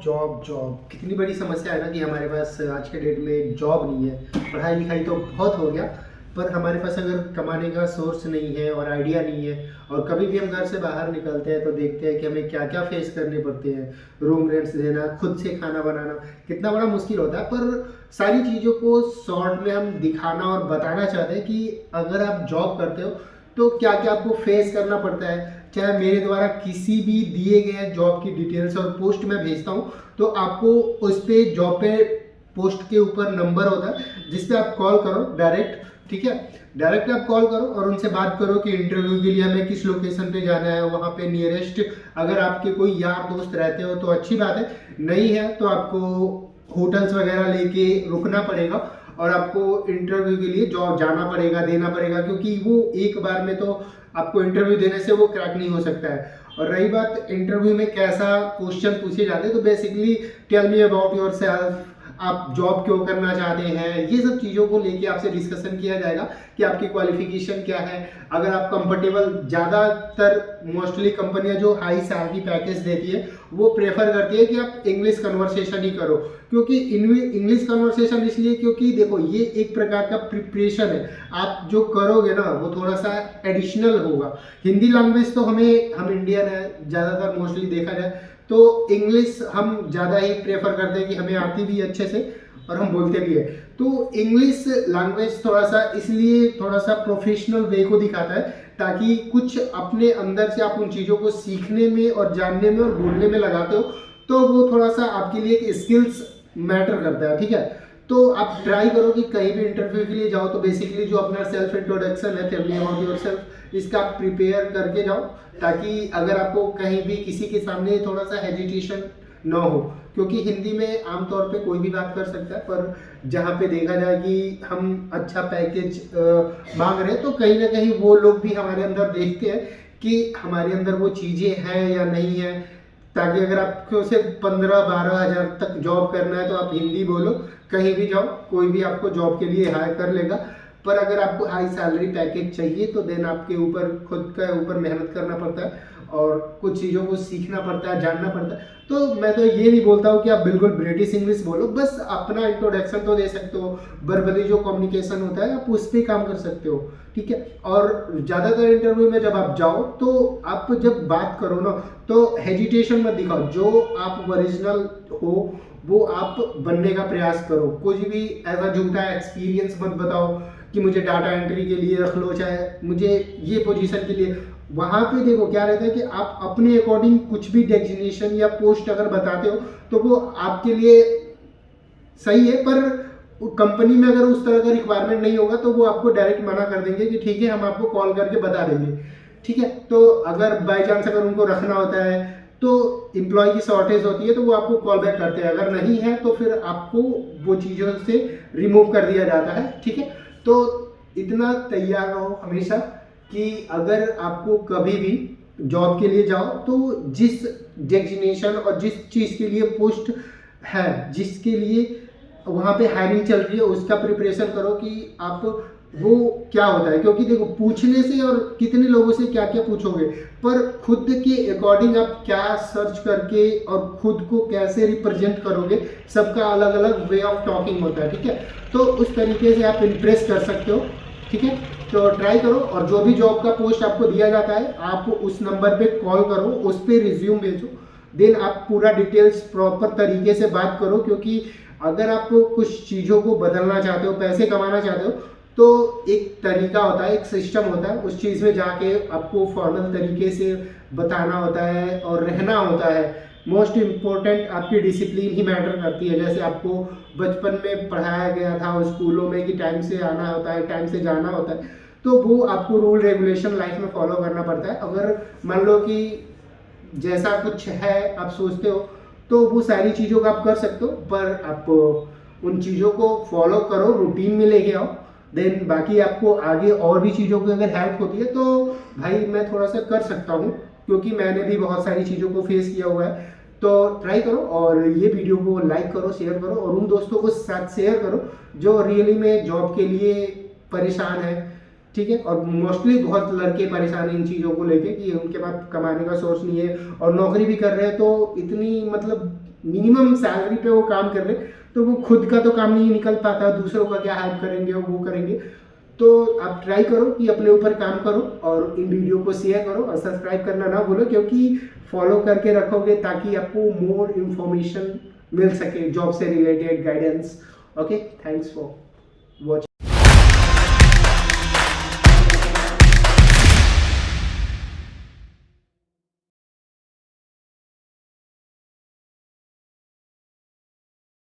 Job job कितनी बड़ी समस्या है ना कि हमारे पास आज के डेट में जॉब नहीं है। पढ़ाई लिखाई तो बहुत हो गया, पर हमारे पास अगर कमाने का सोर्स नहीं है और आइडिया नहीं है, और कभी भी हम घर से बाहर निकलते हैं तो देखते हैं कि हमें क्या क्या फेस करने पड़ते हैं। रूम रेंट्स देना, खुद से खाना बनाना कितना बड़ा मुश्किल होता है। पर सारी चीज़ों को शॉर्ट में हम दिखाना और बताना चाहते हैं कि अगर आप जॉब करते हो तो क्या क्या आपको फेस करना पड़ता है। चाहे मेरे द्वारा किसी भी दिए गए जॉब की डिटेल्स और पोस्ट मैं भेजता हूँ तो आपको उस पे जॉब पे पोस्ट के ऊपर नंबर होता है जिस पे आप कॉल करो डायरेक्ट। ठीक है, डायरेक्ट आप कॉल करो और उनसे बात करो कि इंटरव्यू के लिए हमें किस लोकेशन पे जाना है, वहाँ पे नियरेस्ट अगर आपके कोई यार दोस्त रहते हो तो अच्छी बात है, नहीं है तो आपको होटल्स वगैरह लेके रुकना पड़ेगा और आपको इंटरव्यू के लिए जॉब जाना पड़ेगा, देना पड़ेगा, क्योंकि वो एक बार में तो आपको इंटरव्यू देने से वो क्रैक नहीं हो सकता है। और रही बात इंटरव्यू में कैसा क्वेश्चन पूछे जाते हैं, तो basically tell me about yourself, आप जॉब क्यों करना चाहते हैं, ये सब चीज़ों को लेके आपसे डिस्कशन किया जाएगा कि आपकी क्वालिफिकेशन क्या है। अगर आप कंफर्टेबल, ज़्यादातर मोस्टली कंपनियां जो हाई सैलरी पैकेज देती है वो प्रेफर करती है कि आप इंग्लिश कन्वर्सेशन ही करो, क्योंकि इंग्लिश कन्वर्सेशन इसलिए क्योंकि देखो ये एक प्रकार का प्रिपरेशन है। आप जो करोगे ना वो थोड़ा सा एडिशनल होगा। हिंदी लैंग्वेज तो हम इंडियन है, ज़्यादातर मोस्टली देखा जाए तो इंग्लिश हम ज़्यादा ही प्रेफर करते हैं कि हमें आती भी अच्छे से और हम बोलते भी है। तो इंग्लिश लैंग्वेज थोड़ा सा इसलिए थोड़ा सा प्रोफेशनल वे को दिखाता है, ताकि कुछ अपने अंदर से आप उन चीज़ों को सीखने में और जानने में और बोलने में लगाते हो तो वो थोड़ा सा आपके लिए एक स्किल्स मैटर करता है। ठीक है, तो आप ट्राई करो कि कहीं भी इंटरव्यू के लिए जाओ तो बेसिकली जो अपना सेल्फ इंट्रोडक्शन है, टेल मी अबाउट योरसेल्फ, इसका आप प्रिपेयर करके जाओ, ताकि अगर आपको कहीं भी किसी के सामने थोड़ा सा हेजिटेशन ना हो। क्योंकि हिंदी में आमतौर पे कोई भी बात कर सकता है, पर जहाँ पे देखा जाए कि हम अच्छा पैकेज मांग रहे हैं तो कहीं ना कहीं वो लोग भी हमारे अंदर देखते हैं कि हमारे अंदर वो चीज़ें हैं या नहीं है। ताकि अगर आपको सिर्फ 15-12 हज़ार तक जॉब करना है तो आप हिंदी बोलो, कहीं भी जाओ कोई भी आपको जॉब के लिए हायर कर लेगा। पर अगर आपको हाई सैलरी पैकेज चाहिए तो देन आपके ऊपर खुद के ऊपर मेहनत करना पड़ता है और कुछ चीज़ों को सीखना पड़ता है, जानना पड़ता है। तो मैं तो ये नहीं बोलता हूँ कि आप बिल्कुल ब्रिटिश इंग्लिश बोलो, बस अपना इंट्रोडक्शन तो दे सकते हो। वर्बली जो कम्युनिकेशन होता है आप उस पर काम कर सकते हो। ठीक है, और ज़्यादातर इंटरव्यू में जब आप जाओ तो आप जब बात करो ना तो हेजिटेशन मत दिखाओ, जो आप ओरिजिनल हो वो आप बनने का प्रयास करो। कुछ भी ऐसा झूठा एक्सपीरियंस मत बताओ कि मुझे डाटा एंट्री के लिए रख लो, चाहे मुझे ये पोजीशन के लिए। वहाँ पे देखो क्या रहता है कि आप अपने अकॉर्डिंग कुछ भी डेजिग्नेशन या पोस्ट अगर बताते हो तो वो आपके लिए सही है, पर कंपनी में अगर उस तरह का रिक्वायरमेंट नहीं होगा तो वो आपको डायरेक्ट मना कर देंगे कि ठीक है हम आपको कॉल करके बता देंगे। ठीक है, तो अगर बाई चांस अगर उनको रखना होता है तो एम्प्लॉय की शॉर्टेज होती है तो वो आपको कॉल बैक करते हैं, अगर नहीं है तो फिर आपको वो चीज़ों से रिमूव कर दिया जाता है। ठीक है, तो इतना तैयार रहो हमेशा कि अगर आपको कभी भी जॉब के लिए जाओ तो जिस डेजिग्नेशन और जिस चीज़ के लिए पोस्ट है, जिसके लिए वहाँ पे हायरिंग चल रही है, उसका प्रिपरेशन करो कि आप वो क्या होता है। क्योंकि देखो पूछने से और कितने लोगों से क्या क्या पूछोगे, पर खुद के अकॉर्डिंग आप क्या सर्च करके और खुद को कैसे रिप्रेजेंट करोगे, सबका अलग अलग वे ऑफ टॉकिंग होता है। ठीक है, तो उस तरीके से आप इम्प्रेस कर सकते हो। ठीक है, तो ट्राई करो और जो भी जॉब का पोस्ट आपको दिया जाता है आप उस नंबर पे कॉल करो, उस पर रिज्यूम भेजो, देन आप पूरा डिटेल्स प्रॉपर तरीके से बात करो। क्योंकि अगर आप कुछ चीज़ों को बदलना चाहते हो, पैसे कमाना चाहते हो, तो एक तरीका होता है, एक सिस्टम होता है, उस चीज़ में जाके आपको फॉर्मल तरीके से बताना होता है और रहना होता है। मोस्ट इम्पोर्टेंट आपकी डिसिप्लिन ही मैटर करती है। जैसे आपको बचपन में पढ़ाया गया था स्कूलों में कि टाइम से आना होता है, टाइम से जाना होता है, तो वो आपको रूल रेगुलेशन लाइफ में फॉलो करना पड़ता है। अगर मान लो कि जैसा कुछ है आप सोचते हो तो वो सारी चीज़ों का आप कर सकते हो, पर आप उन चीज़ों को फॉलो करो, रूटीन में लेके आओ। देन बाकी आपको आगे और भी चीज़ों की अगर हेल्प होती है तो भाई मैं थोड़ा सा कर सकता हूँ, क्योंकि मैंने भी बहुत सारी चीज़ों को फेस किया हुआ है। तो ट्राई करो और ये वीडियो को लाइक करो, शेयर करो और उन दोस्तों को साथ शेयर करो जो रियली में जॉब के लिए परेशान है। ठीक है, और मोस्टली बहुत लड़के परेशान हैं इन चीज़ों को लेके कि उनके पास कमाने का सोर्स नहीं है और नौकरी भी कर रहे हैं तो इतनी मतलब मिनिमम सैलरी पे वो काम कर ले तो वो खुद का तो काम नहीं निकल पाता, दूसरों का क्या हेल्प करेंगे वो करेंगे। तो आप ट्राई करो कि अपने ऊपर काम करो और इन वीडियो को शेयर करो और सब्सक्राइब करना ना भूलो, क्योंकि फॉलो करके रखोगे ताकि आपको मोर इन्फॉर्मेशन मिल सके जॉब से related guidance. Okay, thanks for watching.